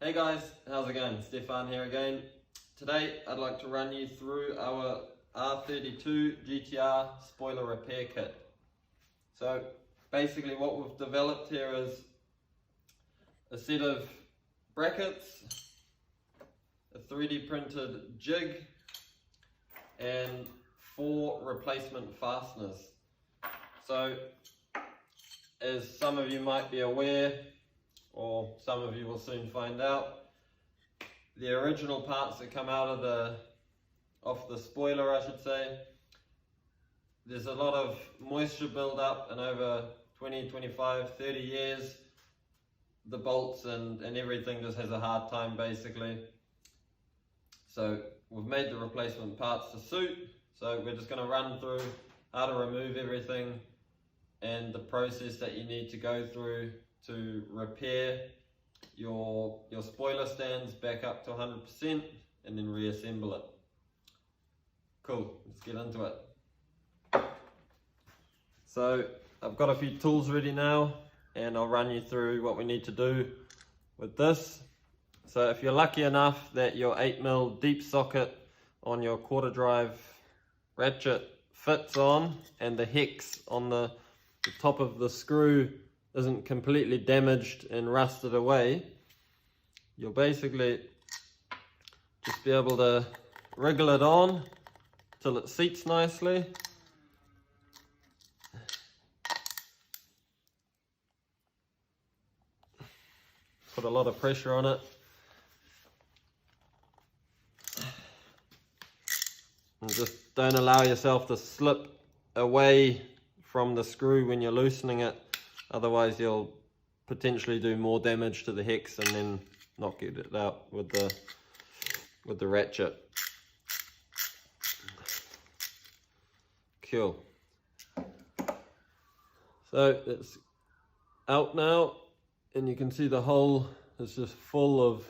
Hey guys, how's it going? Stefan here again. Today I'd like to run you through our R32 GT-R Spoiler Repair Kit. So basically what we've developed here is a set of brackets, a 3D printed jig, and 4 replacement fasteners. So as some of you might be aware, or some of you will soon find out, the original parts that come out of off the spoiler, I should say, there's a lot of moisture build up, and over 20, 25, 30 years the bolts and everything just has a hard time basically. So we've made the replacement parts to suit, so we're just going to run through how to remove everything and the process that you need to go through to repair your spoiler stands back up to 100% and then reassemble it. Cool, let's get into it. So I've got a few tools ready now and I'll run you through what we need to do with this. So if you're lucky enough that your 8mm deep socket on your quarter drive ratchet fits on and the hex on the top of the screw isn't completely damaged and rusted away, you'll basically just be able to wriggle it on till it seats nicely. Put a lot of pressure on it. And just don't allow yourself to slip away from the screw when you're loosening it. Otherwise you'll potentially do more damage to the hex and then not get it out with the ratchet. Cool. So it's out now and you can see the hole is just full of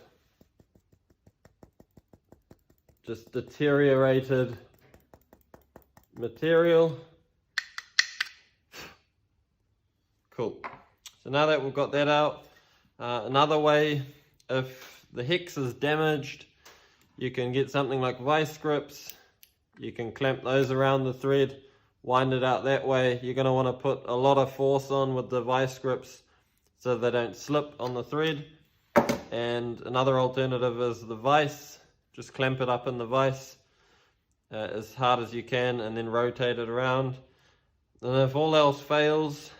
just deteriorated material. Cool. So now that we've got that out, another way, if the hex is damaged, you can get something like vice grips. You can clamp those around the thread, wind it out that way. You're going to want to put a lot of force on with the vice grips so they don't slip on the thread. And another alternative is the vice. Just clamp it up in the vice as hard as you can and then rotate it around. And if all else fails,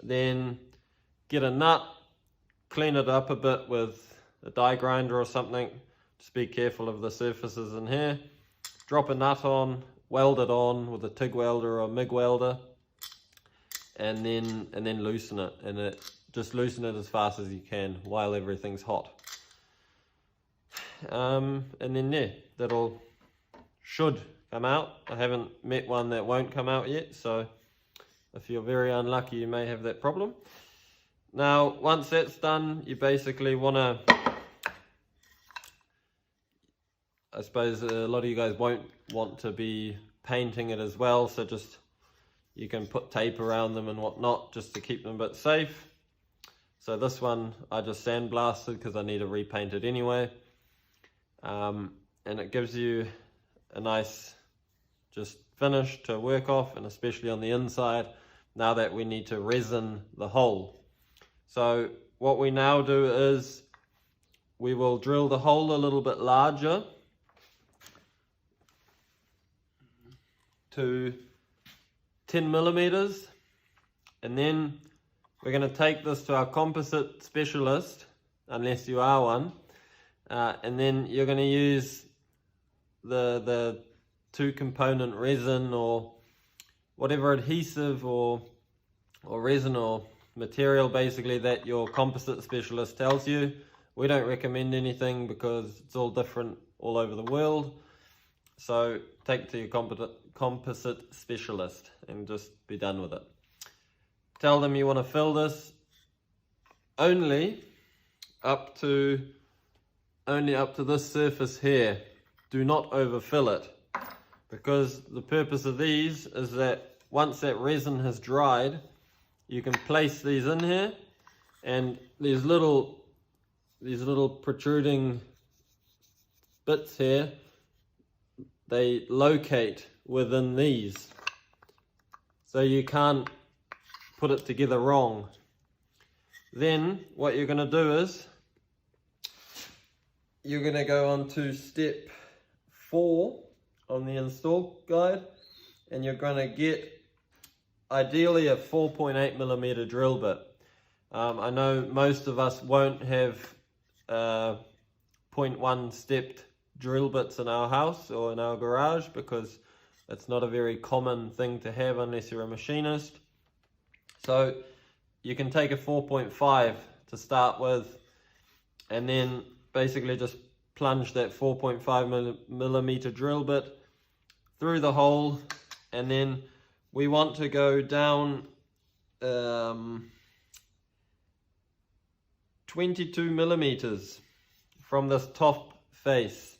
then get a nut, clean it up a bit with a die grinder or something. Just be careful of the surfaces in here. Drop a nut on, weld it on with a TIG welder or a MIG welder, and then loosen it. And just loosen it as fast as you can while everything's hot. And then yeah, that'll should come out. I haven't met one that won't come out yet, so if you're very unlucky, you may have that problem. Now, once that's done, you basically want to, I suppose a lot of you guys won't want to be painting it as well, so just, you can put tape around them and whatnot just to keep them a bit safe. So this one I just sandblasted because I need to repaint it anyway. And it gives you a nice just finish to work off, and especially on the inside, now that we need to resin the hole. So what we now do is we will drill the hole a little bit larger to 10mm, and then we're going to take this to our composite specialist, unless you are one, and then you're going to use the 2-component resin or whatever adhesive or resin or material basically that your composite specialist tells you. We don't recommend anything because it's all different all over the world. So take it to your composite specialist and just be done with it. Tell them you want to fill this only up to this surface here. Do not overfill it, because the purpose of these is that once that resin has dried, you can place these in here, and these little these little protruding bits here, they locate within these, so you can't put it together wrong. Then what you're going to do is you're going to go on to step 4 on the install guide, and you're going to get ideally a 4.8mm drill bit. I know most of us won't have 0.1 stepped drill bits in our house or in our garage, because it's not a very common thing to have unless you're a machinist. So you can take a 4.5 to start with, and then basically just plunge that 4.5mm drill bit through the hole, and then we want to go down 22mm from this top face.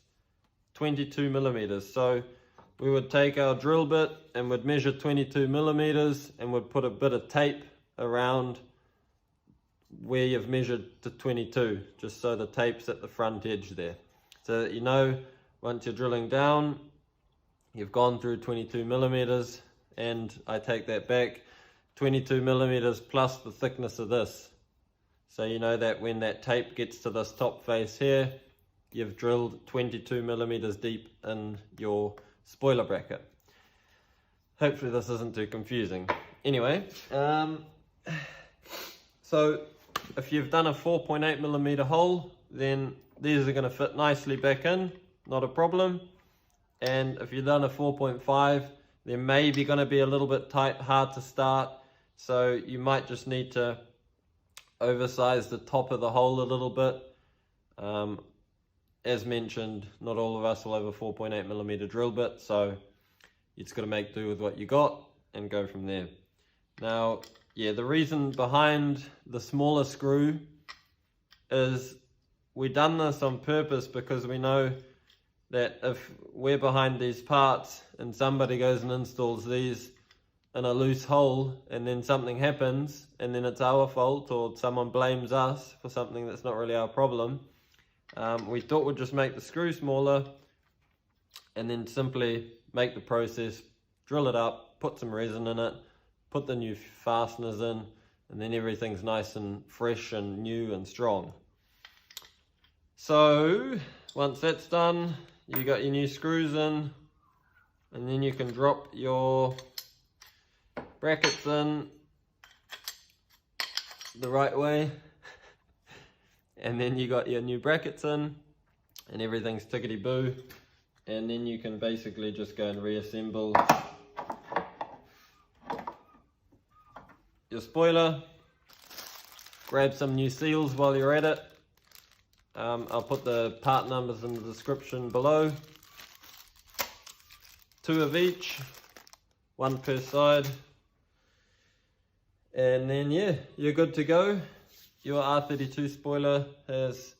22mm. So we would take our drill bit and would measure 22mm and would put a bit of tape around where you've measured to 22, just so the tape's at the front edge there, so that you know once you're drilling down you've gone through 22mm. And I take that back, 22mm plus the thickness of this, so you know that when that tape gets to this top face here, you've drilled 22mm deep in your spoiler bracket. Hopefully this isn't too confusing. Anyway, so if you've done a 4.8mm hole, then these are going to fit nicely back in, not a problem. And if you've done a 4.5, they're maybe going to be a little bit tight, hard to start, so you might just need to oversize the top of the hole a little bit. As mentioned, not all of us will have a 4.8mm drill bit, so you just got to make do with what you got and go from there. Now, yeah, the reason behind the smaller screw is we done this on purpose, because we know that if we're behind these parts and somebody goes and installs these in a loose hole and then something happens and then it's our fault, or someone blames us for something that's not really our problem, we thought we'd just make the screw smaller and then simply make the process, drill it up, put some resin in it, put the new fasteners in, and then everything's nice and fresh and new and strong. So once that's done, you got your new screws in, and then you can drop your brackets in the right way. And then you got your new brackets in, and everything's tickety-boo. And then you can basically just go and reassemble your spoiler. Grab some new seals while you're at it. I'll put the part numbers in the description below. 2 of each, 1 per side. And then yeah, you're good to go. Your R32 spoiler has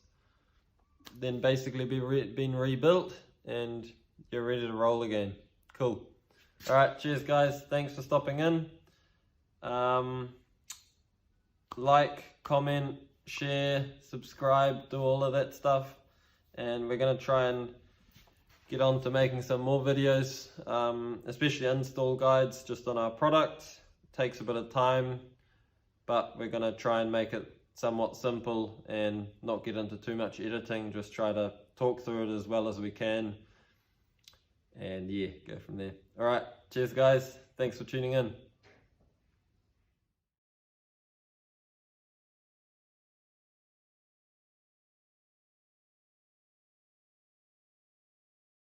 then basically been rebuilt, and you're ready to roll again. Cool. Alright, cheers guys, thanks for stopping in. Like, comment, share, subscribe, do all of that stuff, and we're going to try and get on to making some more videos, especially install guides just on our products. It takes a bit of time, but we're going to try and make it somewhat simple and not get into too much editing, just try to talk through it as well as we can, and yeah, go from there. Alright, cheers guys, thanks for tuning in.